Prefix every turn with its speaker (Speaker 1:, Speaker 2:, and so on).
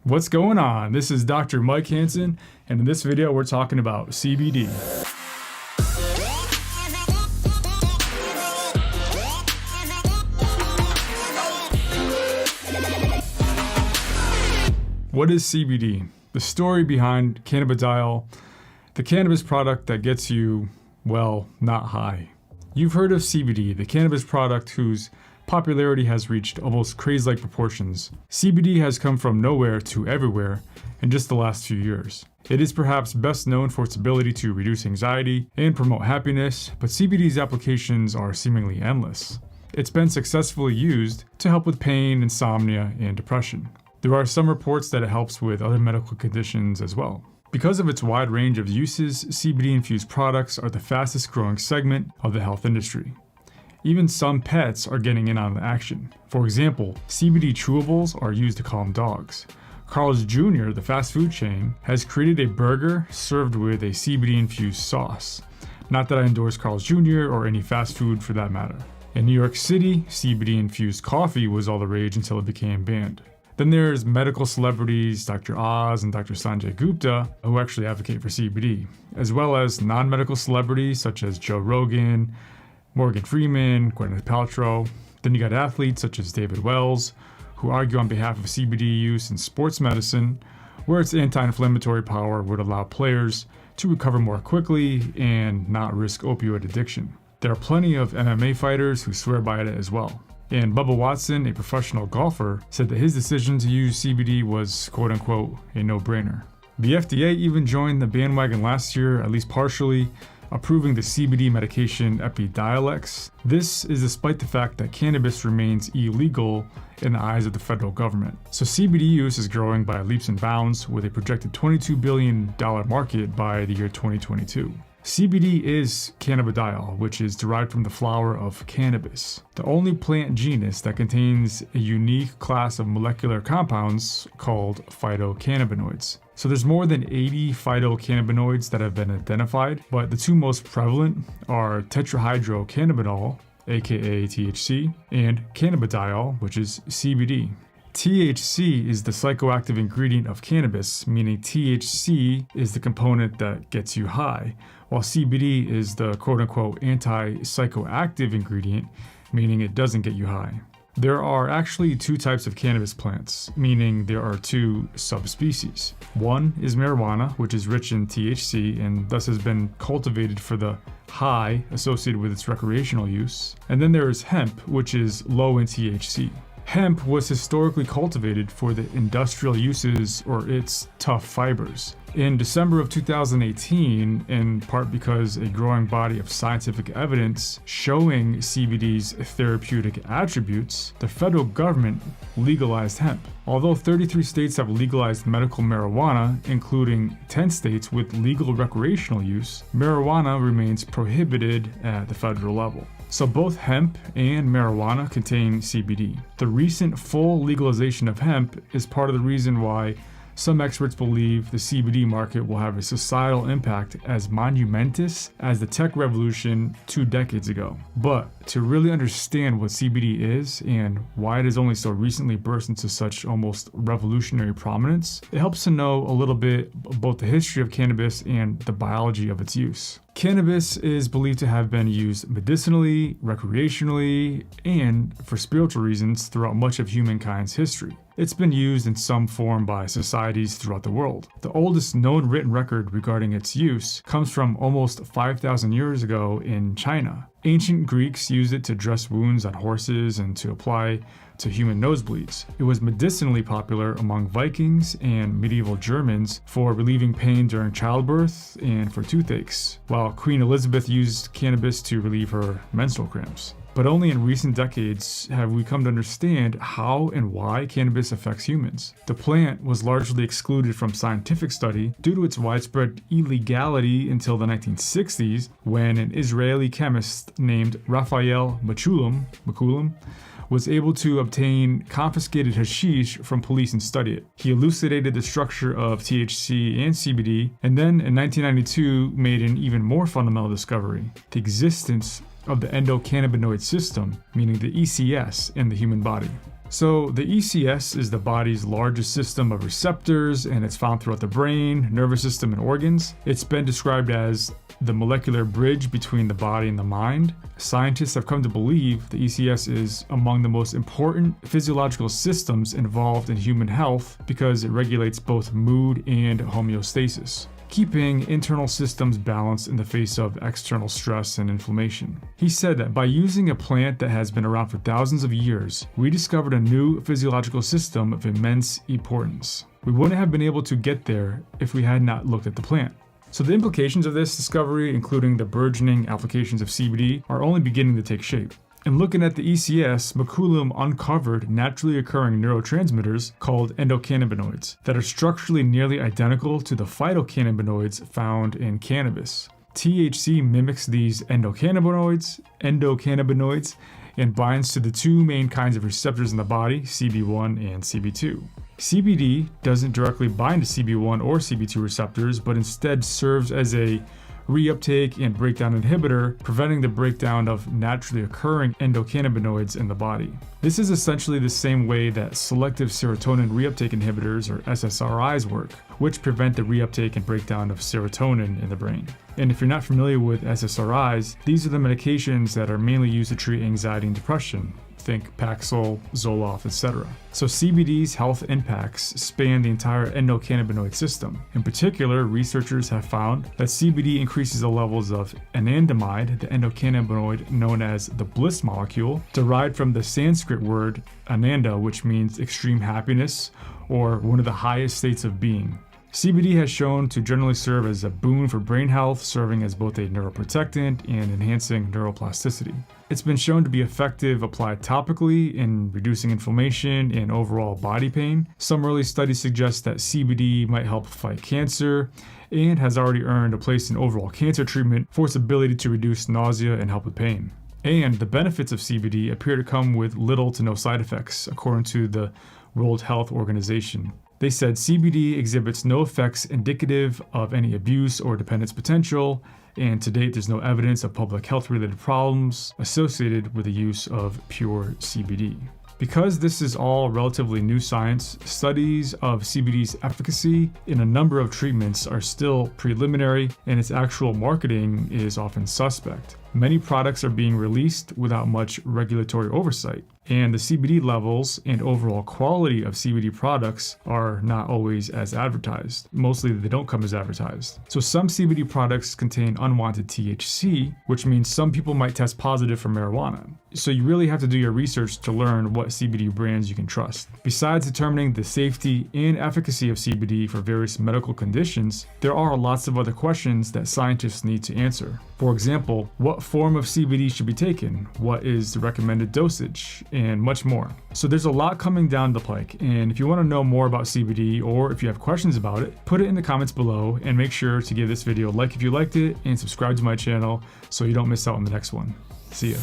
Speaker 1: What's going on? This is Dr. Mike Hansen, and in this video we're talking about CBD. What is CBD? The story behind cannabidiol, the cannabis product that gets you, well, not high. You've heard of CBD, the cannabis product whose popularity has reached almost craze-like proportions. CBD has come from nowhere to everywhere in just the last few years. It is perhaps best known for its ability to reduce anxiety and promote happiness, but CBD's applications are seemingly endless. It's been successfully used to help with pain, insomnia, and depression. There are some reports that it helps with other medical conditions as well. Because of its wide range of uses, CBD-infused products are the fastest growing segment of the health industry. Even some pets are getting in on the action. For example, CBD chewables are used to calm dogs. Carl's Jr., the fast food chain, has created a burger served with a CBD-infused sauce. Not that I endorse Carl's Jr. or any fast food for that matter. In New York City, CBD-infused coffee was all the rage until it became banned. Then there's medical celebrities, Dr. Oz and Dr. Sanjay Gupta, who actually advocate for CBD, as well as non-medical celebrities such as Joe Rogan, Morgan Freeman, Gwyneth Paltrow. Then you got athletes such as David Wells, who argue on behalf of CBD use in sports medicine, where its anti-inflammatory power would allow players to recover more quickly and not risk opioid addiction. There are plenty of MMA fighters who swear by it as well. And Bubba Watson, a professional golfer, said that his decision to use CBD was quote-unquote a no-brainer. The FDA even joined the bandwagon last year, at least partially, approving the CBD medication Epidiolex. This is despite the fact that cannabis remains illegal in the eyes of the federal government. So CBD use is growing by leaps and bounds with a projected $22 billion market by the year 2022. CBD is cannabidiol, which is derived from the flower of cannabis, the only plant genus that contains a unique class of molecular compounds called phytocannabinoids. So there's more than 80 phytocannabinoids that have been identified, but the two most prevalent are tetrahydrocannabinol, aka THC, and cannabidiol, which is CBD. THC is the psychoactive ingredient of cannabis, meaning THC is the component that gets you high, while CBD is the quote-unquote anti-psychoactive ingredient, meaning it doesn't get you high. There are actually two types of cannabis plants, meaning there are two subspecies. One is marijuana, which is rich in THC and thus has been cultivated for the high associated with its recreational use. And then there is hemp, which is low in THC. Hemp was historically cultivated for the industrial uses or its tough fibers. In December of 2018, in part because a growing body of scientific evidence showing CBD's therapeutic attributes, the federal government legalized hemp. Although 33 states have legalized medical marijuana, including 10 states with legal recreational use, marijuana remains prohibited at the federal level. So both hemp and marijuana contain CBD. The recent full legalization of hemp is part of the reason why some experts believe the CBD market will have a societal impact as monumentous as the tech revolution 2 decades ago. But to really understand what CBD is and why it has only so recently burst into such almost revolutionary prominence, it helps to know a little bit about the history of cannabis and the biology of its use. Cannabis is believed to have been used medicinally, recreationally, and for spiritual reasons throughout much of humankind's history. It's been used in some form by societies throughout the world. The oldest known written record regarding its use comes from almost 5,000 years ago in China. Ancient Greeks used it to dress wounds on horses and to apply to human nosebleeds. It was medicinally popular among Vikings and medieval Germans for relieving pain during childbirth and for toothaches, while Queen Elizabeth used cannabis to relieve her menstrual cramps. But only in recent decades have we come to understand how and why cannabis affects humans. The plant was largely excluded from scientific study due to its widespread illegality until the 1960s, when an Israeli chemist named Raphael Mechoulam was able to obtain confiscated hashish from police and study it. He elucidated the structure of THC and CBD, and then in 1992 made an even more fundamental discovery: the existence of the endocannabinoid system, meaning the ECS, in the human body. So the ECS is the body's largest system of receptors, and it's found throughout the brain, nervous system, and organs. It's been described as the molecular bridge between the body and the mind. Scientists have come to believe the ECS is among the most important physiological systems involved in human health because it regulates both mood and homeostasis, keeping internal systems balanced in the face of external stress and inflammation. He said that by using a plant that has been around for thousands of years, we discovered a new physiological system of immense importance. We wouldn't have been able to get there if we had not looked at the plant. So the implications of this discovery, including the burgeoning applications of CBD, are only beginning to take shape. In looking at the ECS, McCollum uncovered naturally occurring neurotransmitters called endocannabinoids that are structurally nearly identical to the phytocannabinoids found in cannabis. THC mimics these endocannabinoids, and binds to the two main kinds of receptors in the body, CB1 and CB2. CBD doesn't directly bind to CB1 or CB2 receptors, but instead serves as a reuptake and breakdown inhibitor, preventing the breakdown of naturally occurring endocannabinoids in the body. This is essentially the same way that selective serotonin reuptake inhibitors, or SSRIs, work, which prevent the reuptake and breakdown of serotonin in the brain. And if you're not familiar with SSRIs, these are the medications that are mainly used to treat anxiety and depression. Think Paxil, Zoloft, etc. So CBD's health impacts span the entire endocannabinoid system. In particular, researchers have found that CBD increases the levels of anandamide, the endocannabinoid known as the bliss molecule, derived from the Sanskrit word ananda, which means extreme happiness or one of the highest states of being. CBD has shown to generally serve as a boon for brain health, serving as both a neuroprotectant and enhancing neuroplasticity. It's been shown to be effective applied topically in reducing inflammation and overall body pain. Some early studies suggest that CBD might help fight cancer and has already earned a place in overall cancer treatment for its ability to reduce nausea and help with pain. And the benefits of CBD appear to come with little to no side effects, according to the World Health Organization. They said CBD exhibits no effects indicative of any abuse or dependence potential, and to date there's no evidence of public health related problems associated with the use of pure CBD. Because this is all relatively new science, studies of CBD's efficacy in a number of treatments are still preliminary, and its actual marketing is often suspect. Many products are being released without much regulatory oversight, and the CBD levels and overall quality of CBD products are not always as advertised. Mostly they don't come as advertised. So some CBD products contain unwanted THC, which means some people might test positive for marijuana. So you really have to do your research to learn what CBD brands you can trust. Besides determining the safety and efficacy of CBD for various medical conditions, there are lots of other questions that scientists need to answer. For example, what form of CBD should be taken? What is the recommended dosage? And much more. So there's a lot coming down the pike, and if you want to know more about CBD or if you have questions about it, put it in the comments below, and make sure to give this video a like if you liked it and subscribe to my channel so you don't miss out on the next one. See ya.